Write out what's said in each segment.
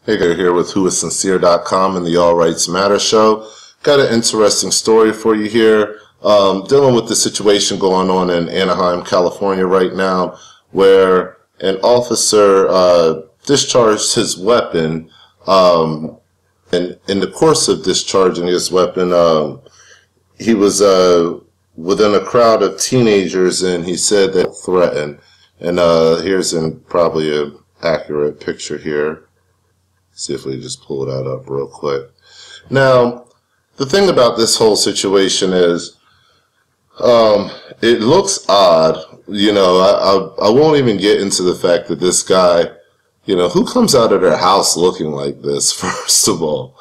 Hey, guys, here with whoissincere.com and the All Rights Matter show. Got an interesting story for you here, dealing with the situation going on in Anaheim, California right now, where an officer discharged his weapon, and in the course of discharging his weapon, he was within a crowd of teenagers, and he said that threatened. And here's probably an accurate picture here. See if we just pull that up real quick. Now, the thing about this whole situation is, it looks odd. You know, I won't even get into the fact that this guy, you know, who comes out of their house looking like this, first of all?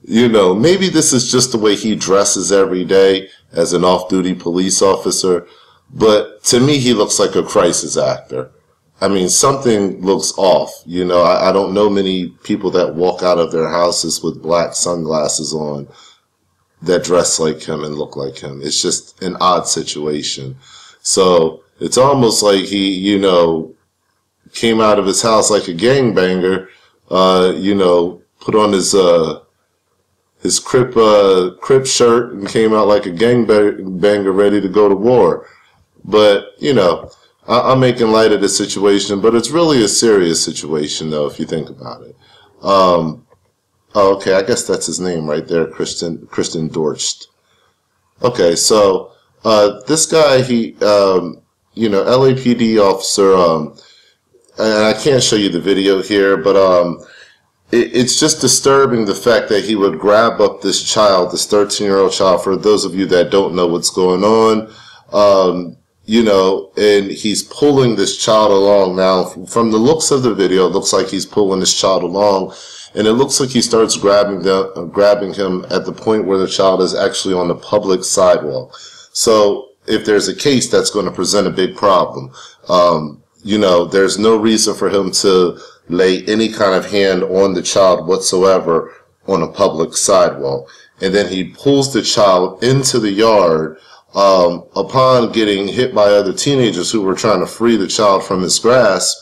You know, maybe this is just the way he dresses every day as an off-duty police officer, but to me, he looks like a crisis actor. I mean, something looks off. You know, I don't know many people that walk out of their houses with black sunglasses on that dress like him and look like him. It's just an odd situation. So it's almost like he, you know, came out of his house like a gangbanger, you know, put on his Crip shirt and came out like a gangbanger ready to go to war. But, you know, I'm making light of the situation, but it's really a serious situation, though, if you think about it. Oh, okay, I guess that's his name right there, Christian Dorst. Okay, so this guy, he, you know, LAPD officer, and I can't show you the video here, but it's just disturbing the fact that he would grab up this child, this 13-year-old child, for those of you that don't know what's going on. You know, and he's pulling this child along. Now, from the looks of the video, it looks like he's pulling this child along, and it looks like he starts grabbing him at the point where the child is actually on the public sidewalk. So, if there's a case, that's going to present a big problem. You know, there's no reason for him to lay any kind of hand on the child whatsoever on a public sidewalk. And then he pulls the child into the yard, upon getting hit by other teenagers who were trying to free the child from his grasp.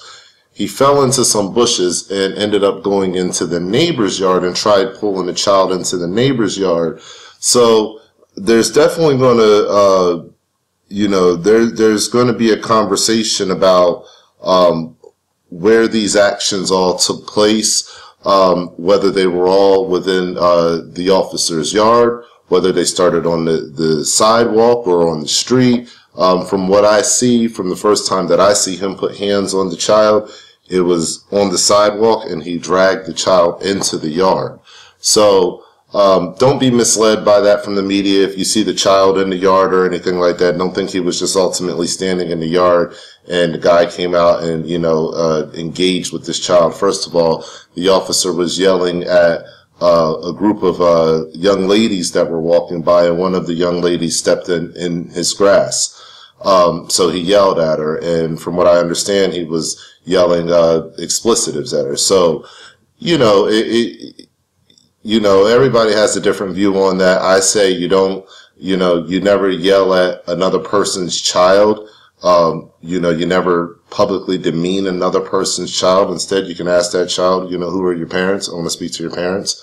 He fell into some bushes and ended up going into the neighbor's yard and tried pulling the child into the neighbor's yard. So there's definitely going to, you know, there's going to be a conversation about where these actions all took place, whether they were all within the officer's yard, whether they started on the sidewalk or on the street. From what I see, from the first time that I see him put hands on the child, it was on the sidewalk and he dragged the child into the yard. So don't be misled by that from the media. If you see the child in the yard or anything like that, don't think he was just ultimately standing in the yard and the guy came out and, you know, engaged with this child. First of all, the officer was yelling at a group of young ladies that were walking by, and one of the young ladies stepped in his grass. So he yelled at her, and from what I understand, he was yelling explicitives at her. So, you know, you know, everybody has a different view on that. I say you don't, you know, you never yell at another person's child. You know, you never publicly demean another person's child. Instead, you can ask that child, you know, who are your parents? I want to speak to your parents.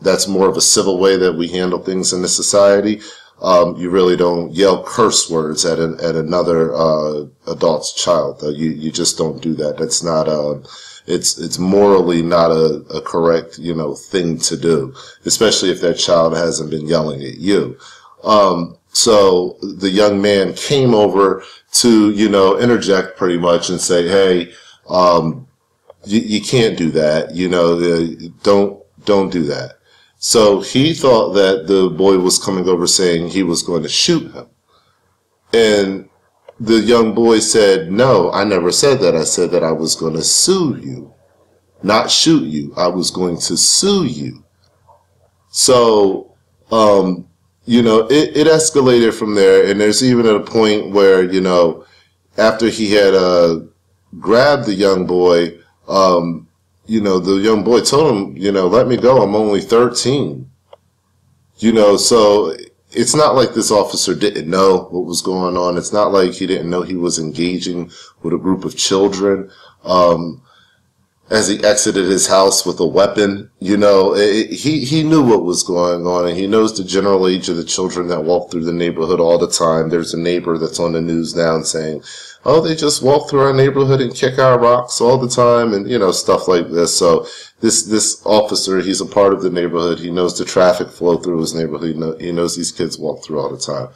That's more of a civil way that we handle things in this society. You really don't yell curse words at another adult's child. You just don't do that. That's not it's morally not a correct, you know, thing to do, especially if that child hasn't been yelling at you. So the young man came over to, you know, interject pretty much and say, hey, you can't do that. You know, don't do that. So he thought that the boy was coming over saying he was going to shoot him. And the young boy said, no, I never said that. I said that I was going to sue you, not shoot you. I was going to sue you. So, you know, it escalated from there. And there's even at a point where, you know, after he had grabbed the young boy, you know, the young boy told him, you know, let me go. I'm only 13. You know, so it's not like this officer didn't know what was going on. It's not like he didn't know he was engaging with a group of children. as he exited his house with a weapon. You know, he knew what was going on, and he knows the general age of the children that walk through the neighborhood all the time. There's a neighbor that's on the news now and saying, oh, they just walk through our neighborhood and kick our rocks all the time, and, you know, stuff like this. So this officer, he's a part of the neighborhood. He knows the traffic flow through his neighborhood. He knows these kids walk through all the time.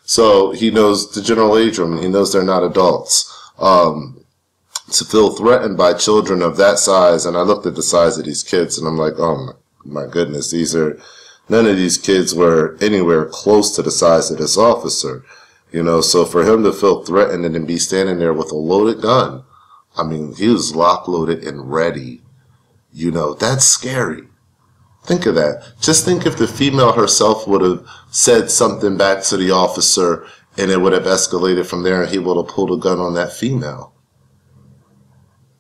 So he knows the general age of them. He knows they're not adults. To feel threatened by children of that size, and I looked at the size of these kids, and I'm like, oh my goodness, none of these kids were anywhere close to the size of this officer, you know. So for him to feel threatened and then be standing there with a loaded gun, I mean, he was lock loaded and ready, you know, that's scary. Think of that. Just think if the female herself would have said something back to the officer, and it would have escalated from there, and he would have pulled a gun on that female.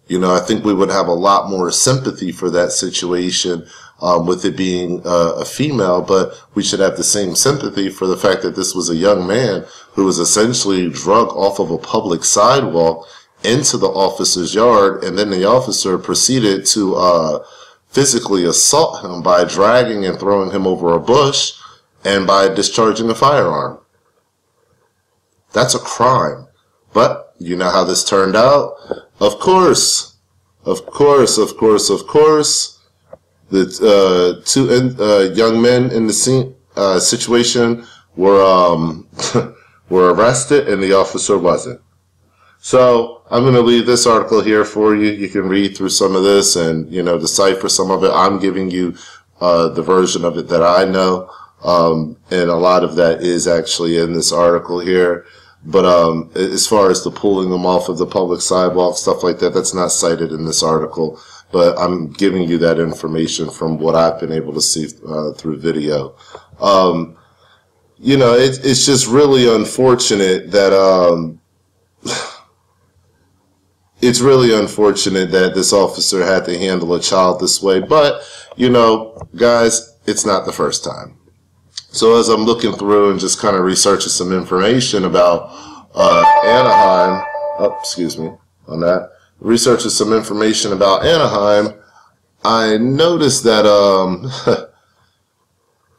You know, I think we would have a lot more sympathy for that situation with it being a female, but we should have the same sympathy for the fact that this was a young man who was essentially drug off of a public sidewalk into the officer's yard, and then the officer proceeded to physically assault him by dragging and throwing him over a bush and by discharging a firearm. That's a crime. But you know how this turned out? Of course, the two young men in the scene situation were were arrested, and the officer wasn't. So I'm going to leave this article here for you. You can read through some of this and, you know, decipher some of it. I'm giving you the version of it that I know, and a lot of that is actually in this article here. But as far as the pulling them off of the public sidewalk, stuff like that, that's not cited in this article. But I'm giving you that information from what I've been able to see through video. You know, it's just really unfortunate that it's really unfortunate that this officer had to handle a child this way. But, you know, guys, it's not the first time. So as I'm looking through and just kind of researching some information about Anaheim, researching some information about Anaheim, I noticed that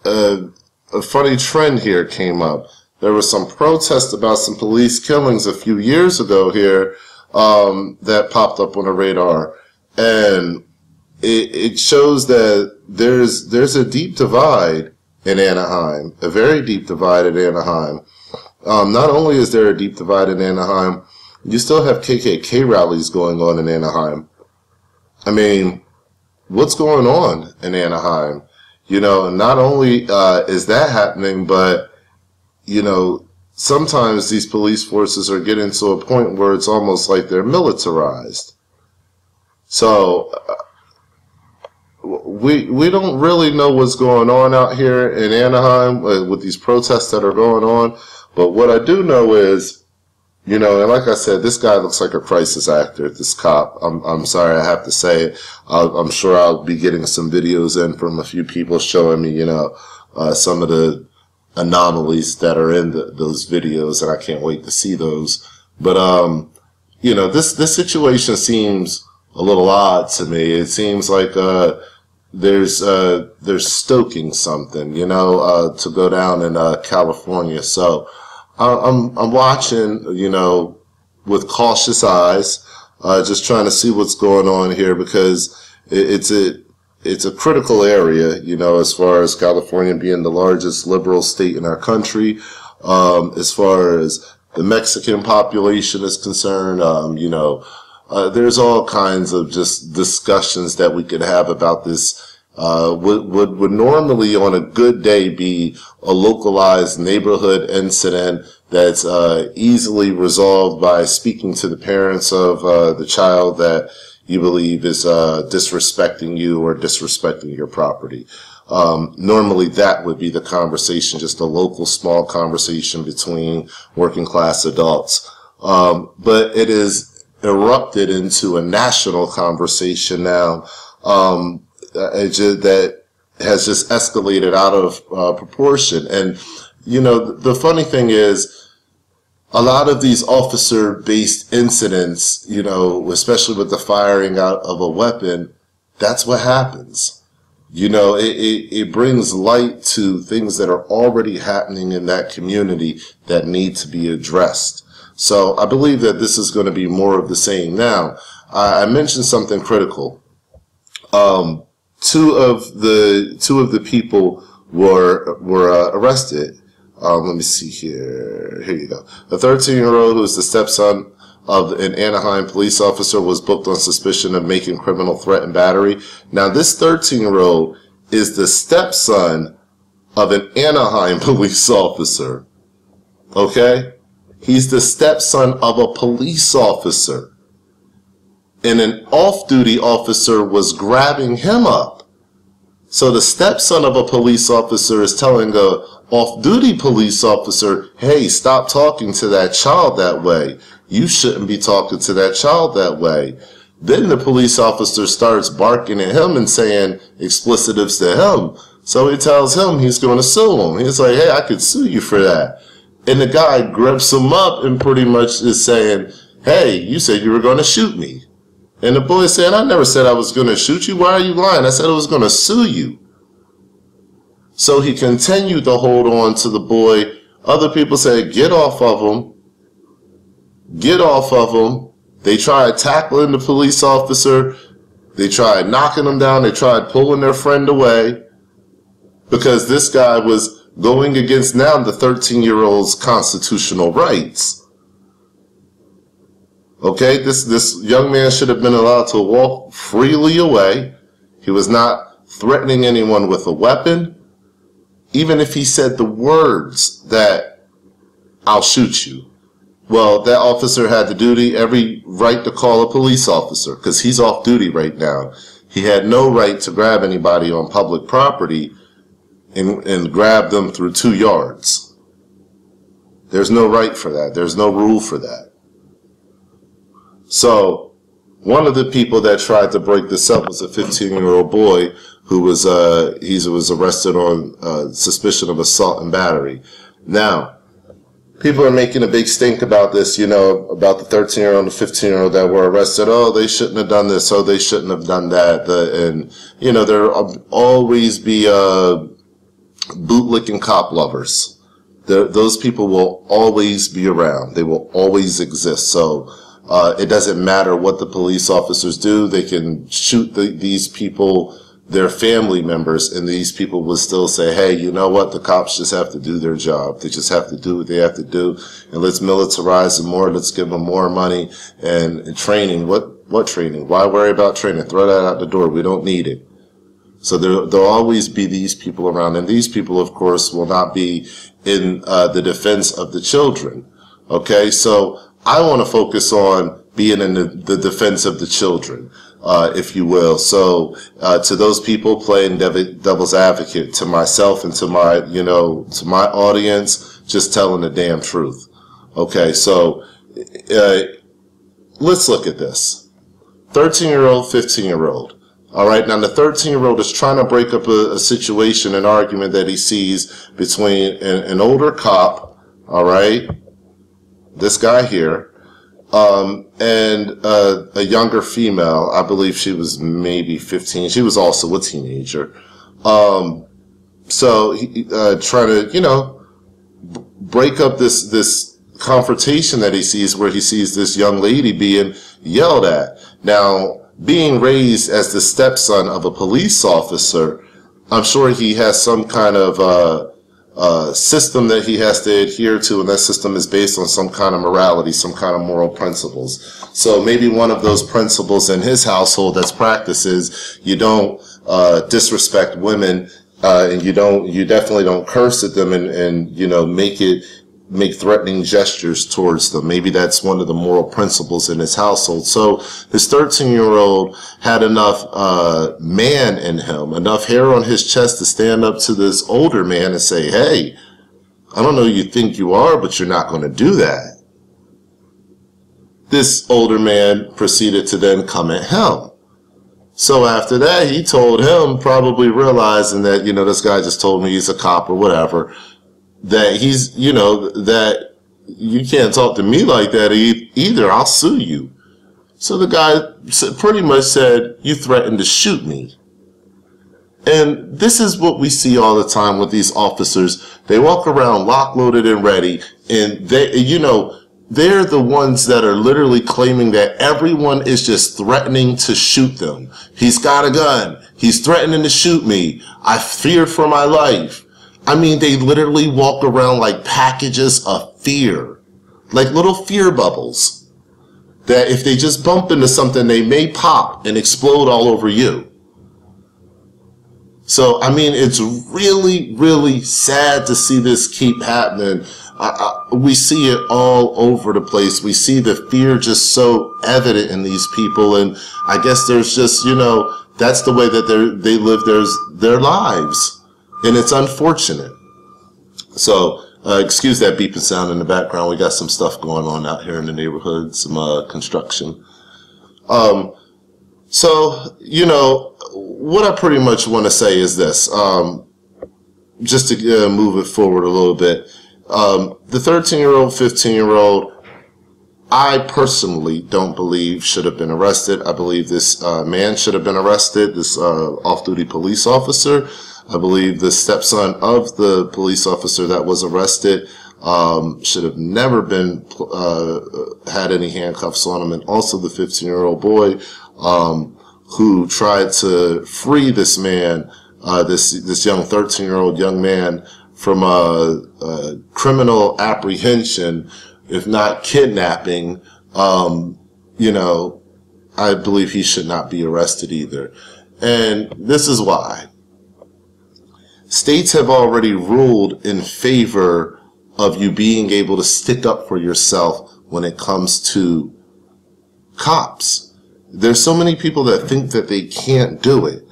a funny trend here came up. There was some protest about some police killings a few years ago here that popped up on the radar, and it shows that there's a deep divide in Anaheim, a very deep divide in Anaheim. Not only is there a deep divide in Anaheim, you still have KKK rallies going on in Anaheim. I mean, what's going on in Anaheim? You know, not only is that happening, but, you know, sometimes these police forces are getting to a point where it's almost like they're militarized. So we don't really know what's going on out here in Anaheim with these protests that are going on. But what I do know is, you know, and like I said, this guy looks like a crisis actor, this cop. I'm sorry I have to say it. I'm sure I'll be getting some videos in from a few people showing me, you know, some of the anomalies that are in those videos, and I can't wait to see those. But, you know, this situation seems a little odd to me. It seems like there's stoking something, you know, to go down in California. So I'm watching, you know, with cautious eyes, just trying to see what's going on here, because it's a critical area, you know, as far as California being the largest liberal state in our country, as far as the Mexican population is concerned. You know, there's all kinds of just discussions that we could have about this. Would normally on a good day be a localized neighborhood incident that's easily resolved by speaking to the parents of the child that you believe is disrespecting you or disrespecting your property. Normally that would be the conversation, just a local small conversation between working class adults. But it is erupted into a national conversation now. That has just escalated out of proportion. And, you know, the funny thing is, a lot of these officer-based incidents, you know, especially with the firing out of a weapon, that's what happens. You know, it brings light to things that are already happening in that community that need to be addressed. So I believe that this is going to be more of the same. Now, I mentioned something critical. Two of the people were arrested. Let me see here. Here you go. A 13-year-old who is the stepson of an Anaheim police officer was booked on suspicion of making criminal threat and battery. Now, this 13-year-old is the stepson of an Anaheim police officer. Okay? He's the stepson of a police officer. And an off-duty officer was grabbing him up. So the stepson of a police officer is telling a off-duty police officer, hey, stop talking to that child that way. You shouldn't be talking to that child that way. Then the police officer starts barking at him and saying explicitives to him. So he tells him he's going to sue him. He's like, hey, I could sue you for that. And the guy grips him up and pretty much is saying, hey, you said you were going to shoot me. And the boy said, I never said I was going to shoot you. Why are you lying? I said I was going to sue you. So he continued to hold on to the boy. Other people said, get off of him. Get off of him. They tried tackling the police officer. They tried knocking him down. They tried pulling their friend away because this guy was going against now the 13-year-old's constitutional rights. Okay, this young man should have been allowed to walk freely away. He was not threatening anyone with a weapon. Even if he said the words that, I'll shoot you. Well, that officer had the duty, every right to call a police officer because he's off duty right now. He had no right to grab anybody on public property and grab them through 2 yards. There's no right for that. There's no rule for that. So one of the people that tried to break this up was a 15-year-old boy who was he was arrested on suspicion of assault and battery. Now, people are making a big stink about this, you know, about the 13-year-old and the 15-year-old that were arrested. Oh, they shouldn't have done this. Oh, they shouldn't have done that. And, you know, there'll always be bootlicking cop lovers. Those people will always be around. They will always exist. So it doesn't matter what the police officers do. They can shoot these people, their family members, and these people will still say, hey, you know what? The cops just have to do their job. They just have to do what they have to do. And let's militarize them more. Let's give them more money and training. What training? Why worry about training? Throw that out the door. We don't need it. So there'll always be these people around. And these people, of course, will not be in the defense of the children. Okay? So I want to focus on being in the defense of the children, if you will. So to those people playing devil's advocate, to myself and to my, to my audience, just telling the damn truth. Okay, so let's look at this. 13-year-old, 15-year-old. All right, now the 13-year-old is trying to break up a situation, an argument that he sees between an older cop, all right, this guy here, and a younger female. I believe she was maybe 15. She was also a teenager. So he trying to, break up this confrontation that he sees, where he sees this young lady being yelled at. Now, being raised as the stepson of a police officer, I'm sure he has some kind of system that he has to adhere to, and that system is based on some kind of morality, some kind of moral principles. So maybe one of those principles in his household that's practiced is you don't disrespect women, and you definitely don't curse at them and make threatening gestures towards them. Maybe that's one of the moral principles in his household. So this 13-year-old had enough man in him, enough hair on his chest to stand up to this older man and say, hey, I don't know who you think you are, but you're not going to do that. This older man proceeded to then come at him. So after that, he told him, probably realizing that, this guy just told me he's a cop or whatever, that he's, that you can't talk to me like that either. I'll sue you. So the guy pretty much said, you threatened to shoot me. And this is what we see all the time with these officers. They walk around locked, loaded, and ready, and they're the ones that are literally claiming that everyone is just threatening to shoot them. He's got a gun. He's threatening to shoot me. I fear for my life. I mean, they literally walk around like packages of fear, like little fear bubbles, that if they just bump into something, they may pop and explode all over you. So, I mean, it's really, really sad to see this keep happening. We see it all over the place. We see the fear just so evident in these people. And I guess there's just, that's the way that they live their lives. And it's unfortunate. So, excuse that beeping sound in the background. We got some stuff going on out here in the neighborhood, some construction. So, what I pretty much want to say is this, just to move it forward a little bit. The 13-year-old, 15-year-old, I personally don't believe should have been arrested. I believe this man should have been arrested, this off-duty police officer. I believe the stepson of the police officer that was arrested should have never been had any handcuffs on him, and also the 15-year-old boy who tried to free this man, this young 13-year-old young man from a criminal apprehension, if not kidnapping. I believe he should not be arrested either. And this is why. States have already ruled in favor of you being able to stick up for yourself when it comes to cops. There's so many people that think that they can't do it.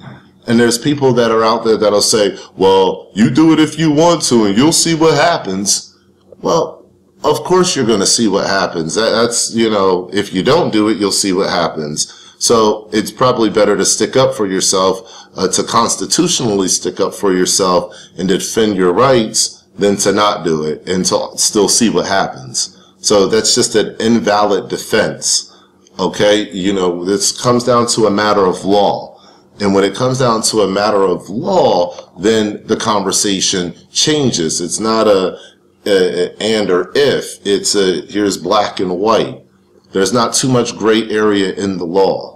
And there's people that are out there that'll say, well, you do it if you want to and you'll see what happens. Well, of course you're going to see what happens. That's, if you don't do it, you'll see what happens. So it's probably better to stick up for yourself, to constitutionally stick up for yourself and defend your rights than to not do it and to still see what happens. So that's just an invalid defense. Okay, this comes down to a matter of law. And when it comes down to a matter of law, then the conversation changes. It's not a and or if. It's here's black and white. There's not too much gray area in the law.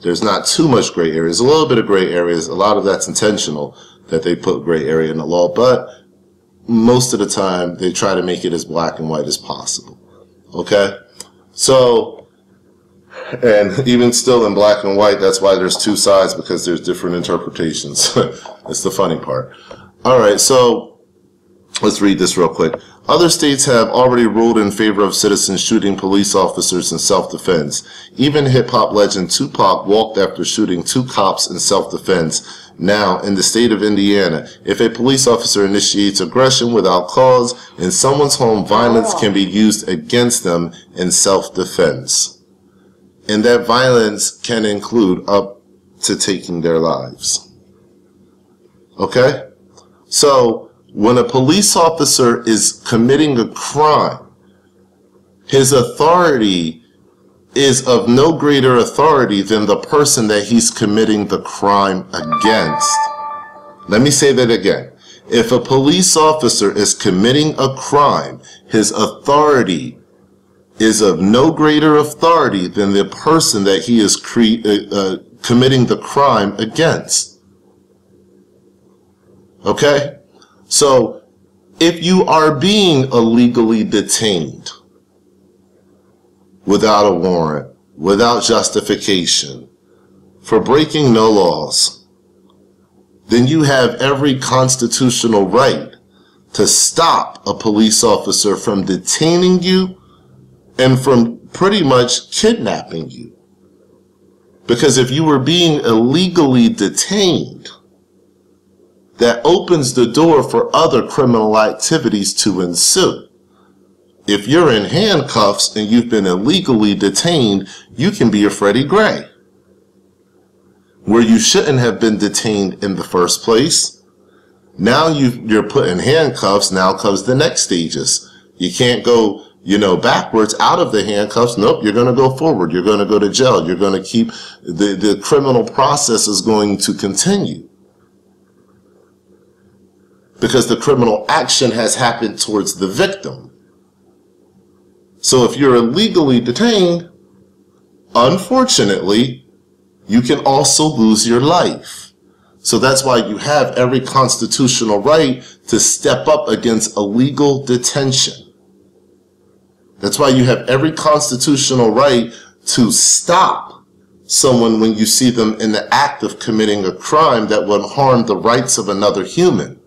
There's not too much gray areas. A little bit of gray areas. A lot of that's intentional that they put gray area in the law. But most of the time, they try to make it as black and white as possible. Okay? So, and even still in black and white, that's why there's two sides, because there's different interpretations. That's the funny part. All right, so let's read this real quick. Other states have already ruled in favor of citizens shooting police officers in self-defense. Even hip-hop legend Tupac walked after shooting 2 cops in self-defense. Now, in the state of Indiana, if a police officer initiates aggression without cause in someone's home, violence can be used against them in self-defense. And that violence can include up to taking their lives. Okay? So, when a police officer is committing a crime, his authority is of no greater authority than the person that he's committing the crime against. Let me say that again. If a police officer is committing a crime, his authority is of no greater authority than the person that he is committing the crime against. Okay? So, if you are being illegally detained without a warrant, without justification, for breaking no laws, then you have every constitutional right to stop a police officer from detaining you and from pretty much kidnapping you. Because if you were being illegally detained, that opens the door for other criminal activities to ensue. If you're in handcuffs and you've been illegally detained, you can be a Freddie Gray, where you shouldn't have been detained in the first place. Now you're put in handcuffs. Now comes the next stages. You can't go backwards out of the handcuffs. Nope, you're going to go forward. You're going to go to jail. You're going to keep, the criminal process is going to continue. Because the criminal action has happened towards the victim. So if you're illegally detained, unfortunately, you can also lose your life. So that's why you have every constitutional right to step up against illegal detention. That's why you have every constitutional right to stop someone when you see them in the act of committing a crime that would harm the rights of another human.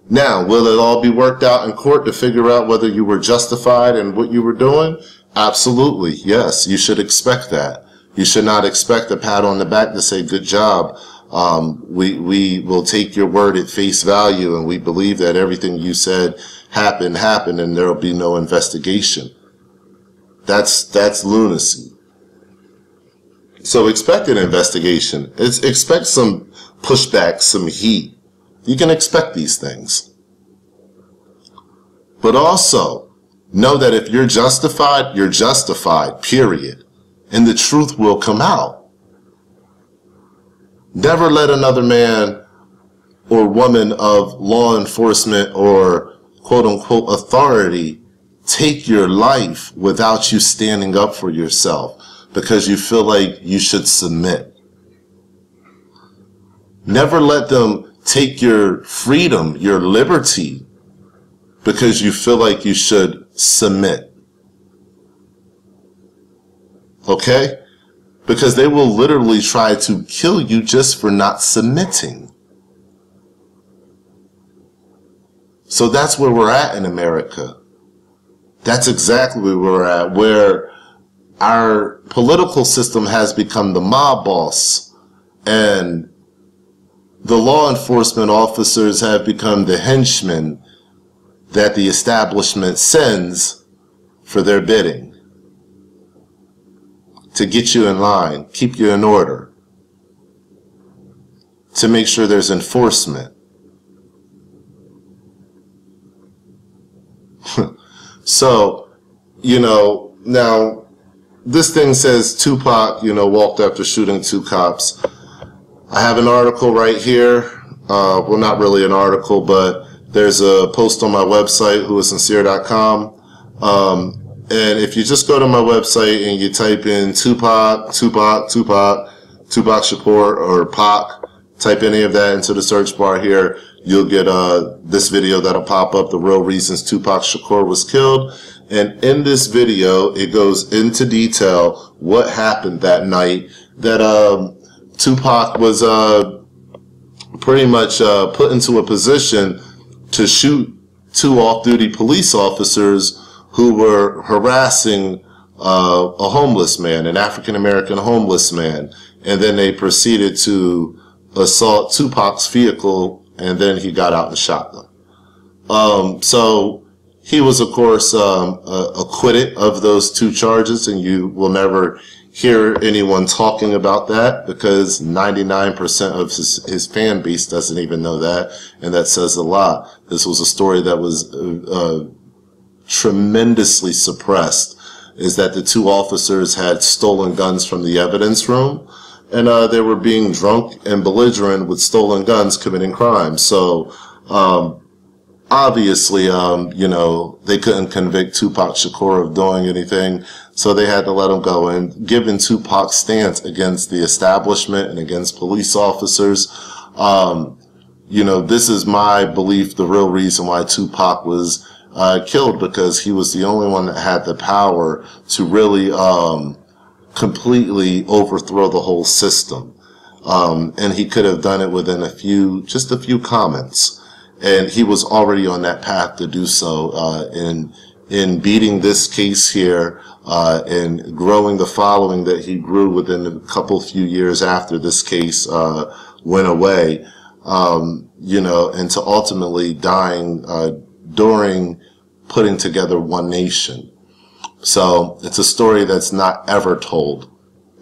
Now, will it all be worked out in court to figure out whether you were justified in what you were doing? Absolutely, yes. You should expect that. You should not expect a pat on the back to say, good job. We will take your word at face value, and we believe that everything you said happened, and there will be no investigation. That's lunacy. So expect an investigation. Expect some pushback, some heat. You can expect these things. But also, know that if you're justified, period. And the truth will come out. Never let another man or woman of law enforcement or quote-unquote authority take your life without you standing up for yourself because you feel like you should submit. Never let them take your freedom, your liberty, because you feel like you should submit. Okay? Because they will literally try to kill you just for not submitting. So that's where we're at in America. That's exactly where we're at, where our political system has become the mob boss, and the law enforcement officers have become the henchmen that the establishment sends for their bidding to get you in line, keep you in order, to make sure there's enforcement. So, now this thing says Tupac, walked after shooting 2 cops. I have an article right here. Well, not really an article, but there's a post on my website, whoissincere.com. And if you just go to my website and you type in Tupac Shakur, or Pac, type any of that into the search bar here, you'll get this video that'll pop up, the real reasons Tupac Shakur was killed. And in this video, it goes into detail what happened that night that Tupac was pretty much put into a position to shoot 2 off-duty police officers who were harassing a homeless man, an African-American homeless man. And then they proceeded to assault Tupac's vehicle, and then he got out and shot them. So he was, of course, acquitted of those 2 charges, and you will never hear anyone talking about that because 99% of his fan base doesn't even know that, and that says a lot. This was a story that was tremendously suppressed, is that the 2 officers had stolen guns from the evidence room, and they were being drunk and belligerent with stolen guns committing crimes. So obviously, they couldn't convict Tupac Shakur of doing anything, so they had to let him go. And given Tupac's stance against the establishment and against police officers, this is my belief, the real reason why Tupac was killed, because he was the only one that had the power to really completely overthrow the whole system. And he could have done it within just a few comments. And he was already on that path to do so, in beating this case here, and growing the following that he grew within a few years after this case went away, and to ultimately dying during putting together One Nation. So it's a story that's not ever told.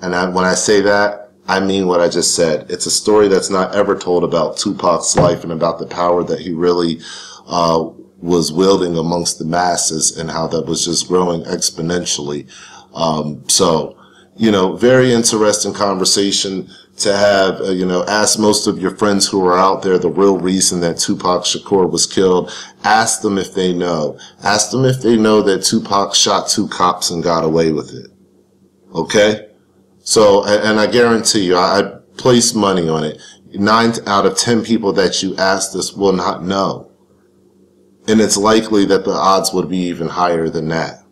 And when I say that, I mean what I just said. It's a story that's not ever told about Tupac's life and about the power that he really was wielding amongst the masses and how that was just growing exponentially. So, you know, very interesting conversation to have, you know, ask most of your friends who are out there the real reason that Tupac Shakur was killed. Ask them if they know. Ask them if they know that Tupac shot 2 cops and got away with it. Okay? So, and I guarantee you, I place money on it. 9 out of 10 people that you ask this will not know. And it's likely that the odds would be even higher than that.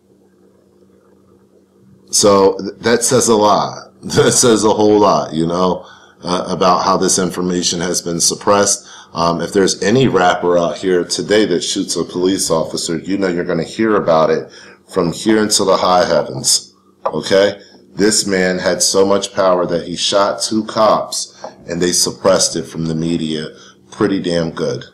So that says a lot. That says a whole lot, you know, about how this information has been suppressed. If there's any rapper out here today that shoots a police officer, you know you're going to hear about it from here into the high heavens. Okay? This man had so much power that he shot 2 cops and they suppressed it from the media pretty damn good.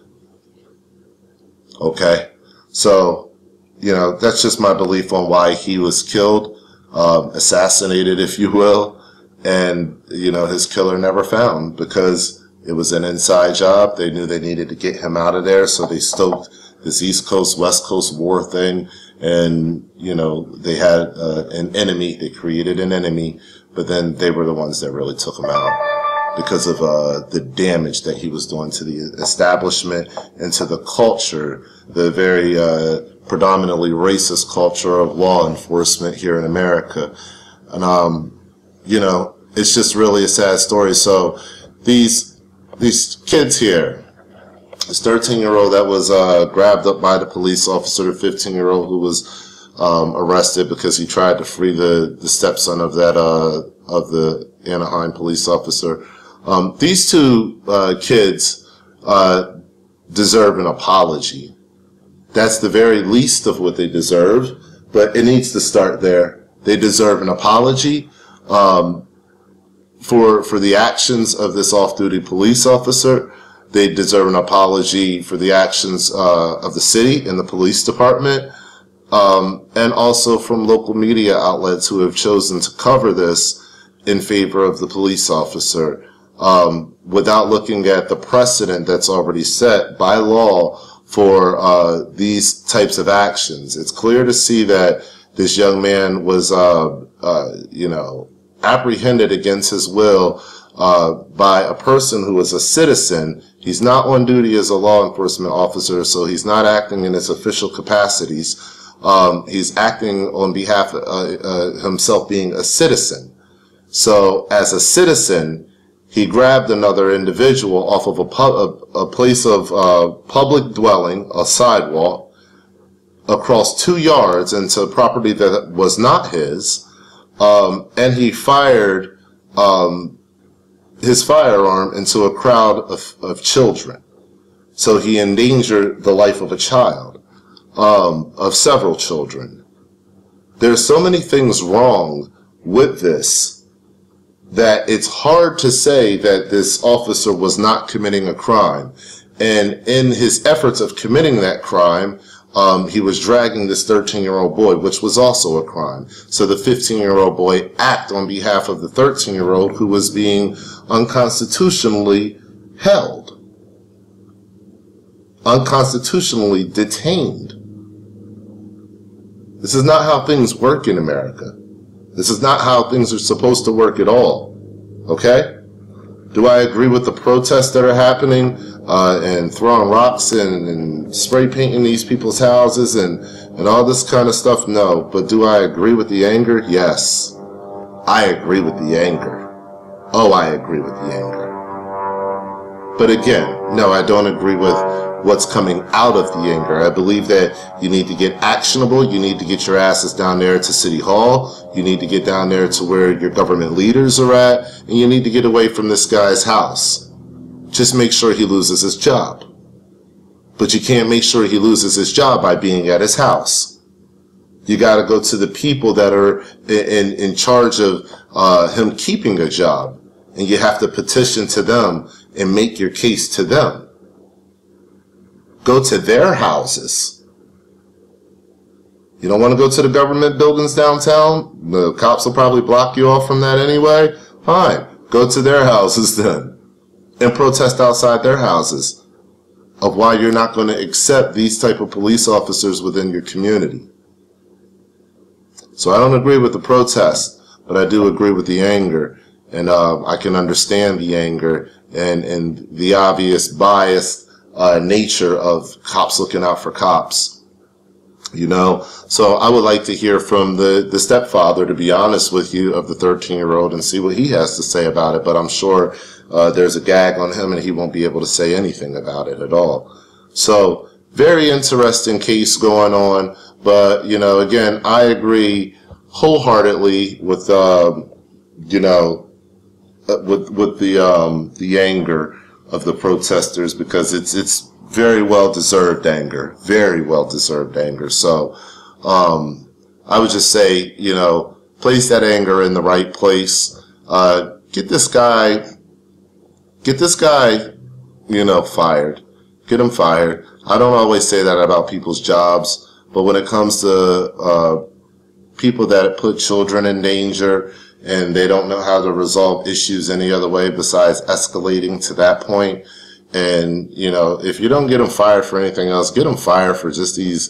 Okay? So, you know, that's just my belief on why he was killed. Assassinated, if you will, and, you know, his killer never found because it was an inside job. They knew they needed to get him out of there, so they stoked this East Coast, West Coast war thing, and, you know, they had an enemy. They created an enemy, but then they were the ones that really took him out because of the damage that he was doing to the establishment and to the culture, the very predominantly racist culture of law enforcement here in America. And, you know, it's just really a sad story. So these kids here, this 13-year-old that was grabbed up by the police officer, the 15-year-old who was arrested because he tried to free the stepson of that of the Anaheim police officer. These 2 kids deserve an apology. That's the very least of what they deserve, but it needs to start there. They deserve an apology for the actions of this off-duty police officer. They deserve an apology for the actions of the city and the police department, and also from local media outlets who have chosen to cover this in favor of the police officer, without looking at the precedent that's already set by law for these types of actions. It's clear to see that this young man was, you know, apprehended against his will by a person who is a citizen. He's not on duty as a law enforcement officer, so he's not acting in his official capacities. He's acting on behalf of himself being a citizen. So as a citizen, he grabbed another individual off of a place of public dwelling, a sidewalk, across 2 yards into property that was not his, and he fired his firearm into a crowd of children. So he endangered the life of a child, of several children. There's so many things wrong with this that it's hard to say that this officer was not committing a crime. And in his efforts of committing that crime, he was dragging this 13-year-old boy, which was also a crime. So the 15-year-old boy acted on behalf of the 13-year-old who was being unconstitutionally held, unconstitutionally detained. This is not how things work in America. This is not how things are supposed to work at all. Okay? Do I agree with the protests that are happening and throwing rocks and spray painting these people's houses and all this kind of stuff? No. But do I agree with the anger? Yes. I agree with the anger. Oh, I agree with the anger. But again, no, I don't agree with what's coming out of the anger. I believe that you need to get actionable. You need to get your asses down there to City Hall. You need to get down there to where your government leaders are at. And you need to get away from this guy's house. Just make sure he loses his job. But you can't make sure he loses his job by being at his house. You got to go to the people that are in charge of him keeping a job. And you have to petition to them and make your case to them. Go to their houses. You don't want to go to the government buildings downtown? The cops will probably block you off from that anyway. Fine. Go to their houses then and protest outside their houses. of why you're not going to accept these type of police officers within your community. So I don't agree with the protest, but I do agree with the anger. And I can understand the anger and the obvious biased nature of cops looking out for cops. You know, so I would like to hear from the stepfather, to be honest with you, of the 13-year-old and see what he has to say about it. But I'm sure there's a gag on him and he won't be able to say anything about it at all. So very interesting case going on. But, you know, again, I agree wholeheartedly with, you know, with the anger of the protesters, because it's very well-deserved anger, very well-deserved anger. So I would just say, you know, place that anger in the right place. Get this guy, you know, fired. Get him fired. I don't always say that about people's jobs, but when it comes to people that put children in danger and they don't know how to resolve issues any other way besides escalating to that point. And, you know, if you don't get them fired for anything else, get them fired for just these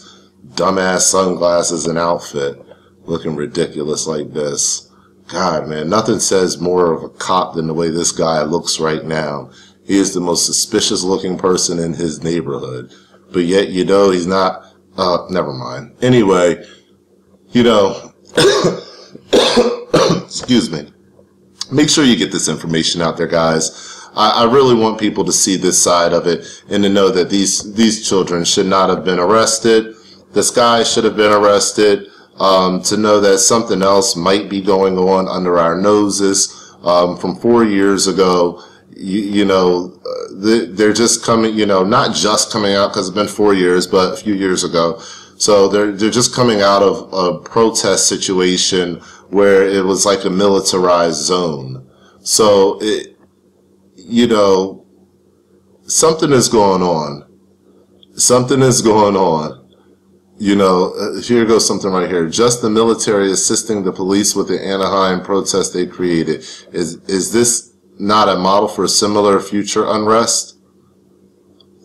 dumbass sunglasses and outfit looking ridiculous like this. God, man, nothing says more of a cop than the way this guy looks right now. He is the most suspicious looking person in his neighborhood. But yet, you know, he's not, never mind. Anyway, you know, excuse me. Make sure you get this information out there, guys. I really want people to see this side of it and to know that these children should not have been arrested. This guy should have been arrested. To know that something else might be going on under our noses from 4 years ago. You know, they're just coming, you know, not just coming out because it's been 4 years, but a few years ago. So they're just coming out of a protest situation where it was like a militarized zone. So you know, something is going on. Something is going on. You know, here goes something right here. Just the military assisting the police with the Anaheim protest they created. Is this not a model for similar future unrest?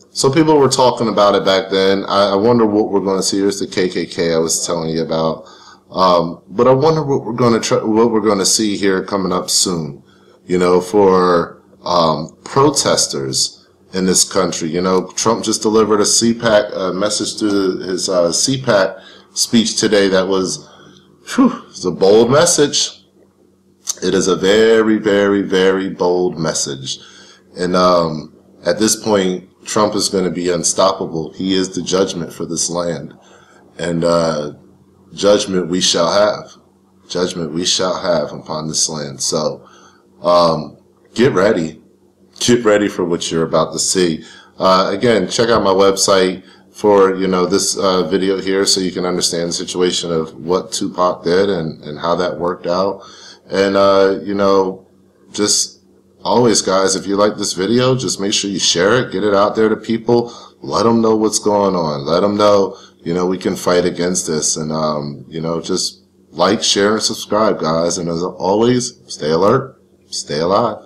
So people were talking about it back then. I wonder what we're going to see. Here's the KKK I was telling you about. But I wonder what we're going to see here coming up soon. You know, for protesters in this country. You know, Trump just delivered a CPAC message through his CPAC speech today that was, it's a bold message. It is a very, very, very bold message. And at this point, Trump is going to be unstoppable. He is the judgment for this land. And judgment we shall have. Judgment we shall have upon this land. So get ready. Get ready for what you're about to see. Again, check out my website for, you know, this video here so you can understand the situation of what Tupac did and how that worked out. And, you know, just always, guys, if you like this video, just make sure you share it, get it out there to people, let them know what's going on. Let them know, you know, we can fight against this. And, you know, just like, share, and subscribe, guys. And as always, stay alert, stay alive.